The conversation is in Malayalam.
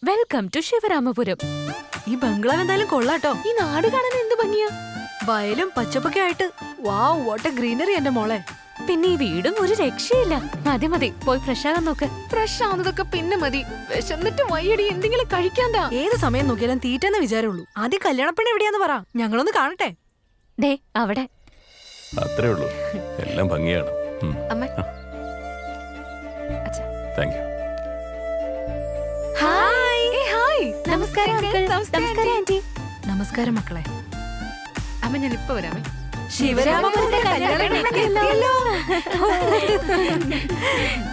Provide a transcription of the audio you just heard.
Welcome to ശിവരാമപുരം. ഈ ബംഗ്ലാവ് എന്തായാലും കൊള്ളാട്ടോ. ഈ നാട് കാണാൻ എന്ത് ഭംഗിയാ, വയലും പച്ചപ്പൊക്കെ ആയിട്ട്. വാവ്, വാട്ട് എ ഗ്രീനറി എന്റെ മോളെ. പിന്നെ ഈ വീടും ഒരു രക്ഷയില്ല. മതി മതി, പോയി ഫ്രഷ് ആകാൻ നോക്ക്. ഫ്രഷ് ആവുന്നതൊക്കെ പിന്നെ മതി. വിശന്നിട്ട് വയ്യടി, എന്തെങ്കിലും കഴിക്കാന്താ. ഏത് സമയം നോക്കിയാലും തീറ്റെന്ന് വിചാരമുള്ളൂ. ആദ്യം കല്യാണപ്പെണ്ണ് എവിടെയാന്ന് പറ, ഞങ്ങളൊന്ന് കാണട്ടെ. ദേ അവിടെ. അത്രേ ഉള്ളൂ, എല്ലാം ഭംഗിയാണ്. അമ്മ താങ്ക് യു. ഹായ്. ഹായ്. നമസ്കാരം അങ്കിൾ. നമസ്കാരം ആന്റി. നമസ്കാരം മക്കളെ. അമ്മ ഞാൻ ഇപ്പൊ വരാമേ. ശിവരാമപുരത്തെ കല്യാണം